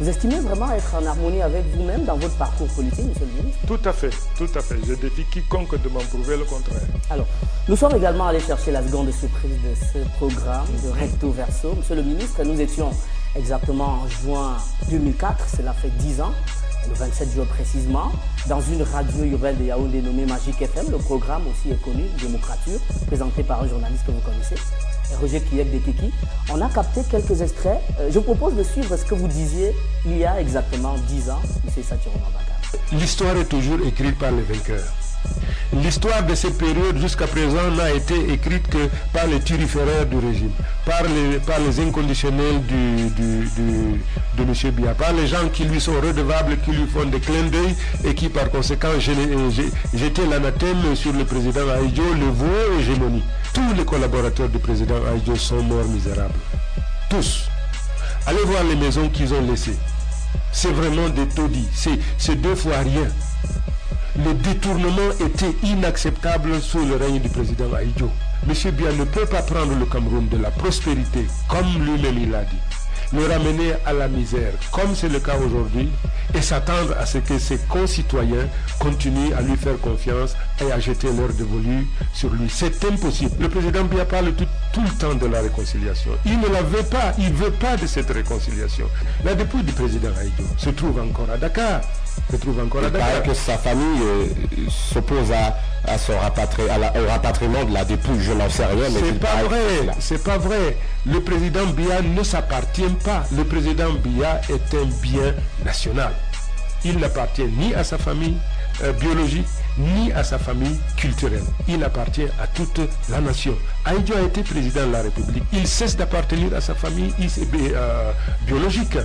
Vous estimez vraiment être en harmonie avec vous-même dans votre parcours politique, monsieur le ministre? Tout à fait, tout à fait. Je défie quiconque de m'en prouver le contraire. Alors, nous sommes également allés chercher la seconde surprise de ce programme de Recto Verso. Monsieur le ministre, nous étions exactement en juin 2004, cela fait 10 ans, le 27 juin précisément, dans une radio urbaine de Yaoundé nommée Magic FM. Le programme aussi est connu, Démocrature, présenté par un journaliste que vous connaissez, Roger Kiyek de Kiki. On a capté quelques extraits. Je vous propose de suivre ce que vous disiez il y a exactement 10 ans, M. Sathiron Mabaka. L'histoire est toujours écrite par les vainqueurs. L'histoire de cette période jusqu'à présent n'a été écrite que par les turiféraires du régime, par les inconditionnels de M. Biya, par les gens qui lui sont redevables, qui lui font des clins d'œil et qui par conséquent jetaient l'anathème sur le président Ahidjo, le voué aux gémonies. Tous les collaborateurs du président Ahidjo sont morts misérables. Tous. Allez voir les maisons qu'ils ont laissées. C'est vraiment des taudis. C'est 2 fois rien. Le détournement était inacceptable sous le règne du président Ahidjo. M. Biya ne peut pas prendre le Cameroun de la prospérité, comme lui-même il l'a dit, le ramener à la misère, comme c'est le cas aujourd'hui, et s'attendre à ce que ses concitoyens continuent à lui faire confiance et à jeter leur dévolu sur lui. C'est impossible. Le président Biya parle tout le temps de la réconciliation. Il ne la veut pas, il ne veut pas de cette réconciliation. La dépouille du président Ahidjo se trouve encore à Dakar. Il paraît que sa famille s'oppose au rapatriement de la dépouille. Je n'en sais rien, mais c'est pas vrai. C'est pas vrai. Le président Biya ne s'appartient pas. Le président Biya est un bien national. Il n'appartient ni à sa famille biologique, ni à sa famille culturelle. Il appartient à toute la nation. Ahidjo a été président de la République. Il cesse d'appartenir à sa famille biologique.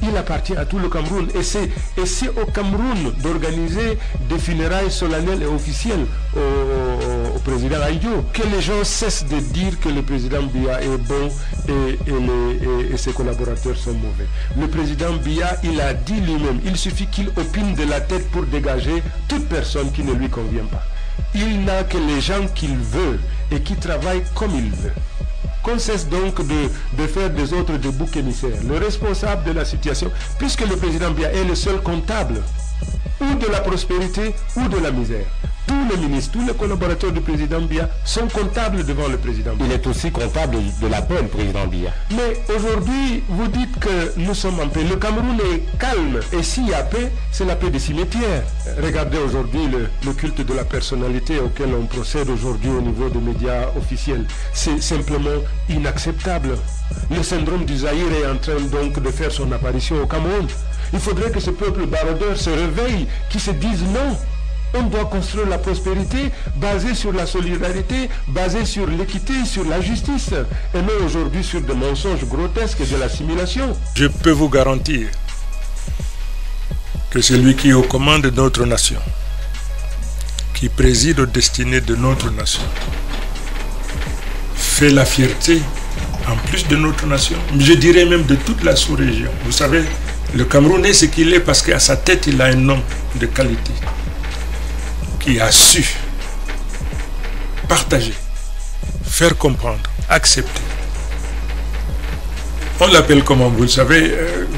Il appartient à tout le Cameroun et c'est au Cameroun d'organiser des funérailles solennelles et officielles au président Ahidjo. Que les gens cessent de dire que le président Biya est bon et ses collaborateurs sont mauvais. Le président Biya, il a dit lui-même, il suffit qu'il opine de la tête pour dégager toute personne qui ne lui convient pas. Il n'a que les gens qu'il veut et qui travaillent comme il veut. Qu'on cesse donc de faire des autres des boucs émissaires. Le responsable de la situation, puisque le président Biya est le seul comptable, ou de la prospérité ou de la misère. Tous les ministres, tous les collaborateurs du président Biya sont comptables devant le président Biya. Il est aussi comptable de la paix, le président Biya. Mais aujourd'hui, vous dites que nous sommes en paix. Le Cameroun est calme. Et s'il y a paix, c'est la paix des cimetières. Regardez aujourd'hui le culte de la personnalité auquel on procède aujourd'hui au niveau des médias officiels. C'est simplement inacceptable. Le syndrome du Zaïre est en train donc de faire son apparition au Cameroun. Il faudrait que ce peuple baroudeur se réveille, qui se dise non. On doit construire la prospérité basée sur la solidarité, basée sur l'équité, sur la justice, et non aujourd'hui sur des mensonges grotesques et de l'assimilation. Je peux vous garantir que celui qui est aux commandes de notre nation, qui préside aux destinées de notre nation, fait la fierté, en plus de notre nation, je dirais même de toute la sous-région. Vous savez, le Cameroun est ce qu'il est parce qu'à sa tête, il a un homme de qualité qui a su partager, faire comprendre, accepter. On l'appelle comment, vous le savez,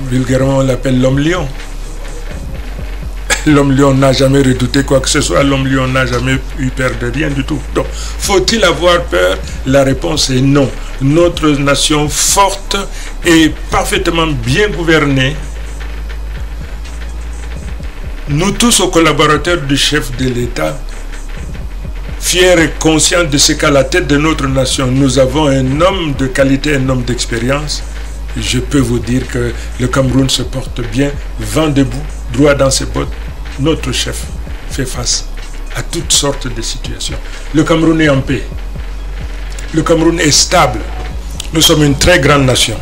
vulgairement on l'appelle l'homme lion. L'homme lion n'a jamais redouté quoi que ce soit, l'homme lion n'a jamais eu peur de rien du tout. Donc, faut-il avoir peur? La réponse est non. Notre nation forte et parfaitement bien gouvernée, nous tous aux collaborateurs du chef de l'État, fiers et conscients de ce qu'à la tête de notre nation, nous avons un homme de qualité, un homme d'expérience, je peux vous dire que le Cameroun se porte bien, vent debout, droit dans ses bottes. Notre chef fait face à toutes sortes de situations. Le Cameroun est en paix. Le Cameroun est stable. Nous sommes une très grande nation,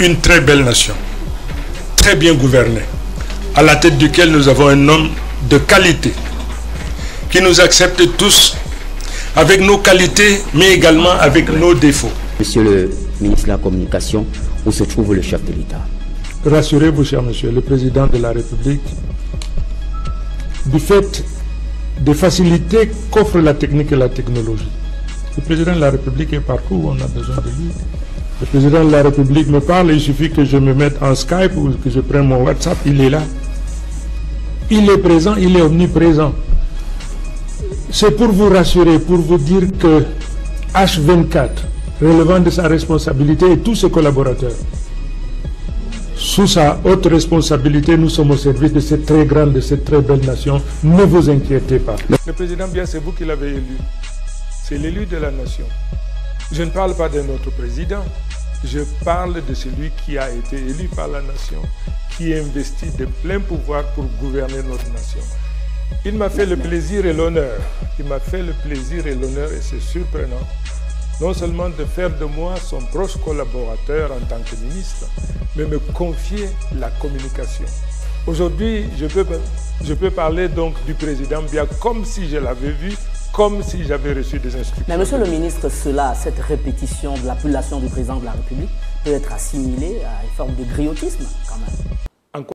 une très belle nation, très bien gouvernée, à la tête duquel nous avons un homme de qualité, qui nous accepte tous, avec nos qualités, mais également avec nos défauts. Monsieur le ministre de la Communication, où se trouve le chef de l'État? Rassurez-vous, cher monsieur, le président de la République, du fait des facilités qu'offre la technique et la technologie, le président de la République est partout où on a besoin de lui. Le président de la République me parle, il suffit que je me mette en Skype ou que je prenne mon WhatsApp, il est là. Il est présent, il est omniprésent. C'est pour vous rassurer, pour vous dire que H24, relevant de sa responsabilité et tous ses collaborateurs, sous sa haute responsabilité, nous sommes au service de cette très grande, de cette très belle nation. Ne vous inquiétez pas. Le président Biya, c'est vous qui l'avez élu. C'est l'élu de la nation. Je ne parle pas de notre président. Je parle de celui qui a été élu par la nation, qui est investi de plein pouvoir pour gouverner notre nation. Il m'a fait le plaisir et l'honneur. Il m'a fait le plaisir et l'honneur, et c'est surprenant, non seulement de faire de moi son proche collaborateur en tant que ministre, mais me confier la communication. Aujourd'hui, je peux parler donc du président Biya comme si je l'avais vu, comme si j'avais reçu des instructions. Mais monsieur le ministre, cette répétition de l'appellation du président de la République peut être assimilée à une forme de griotisme quand même.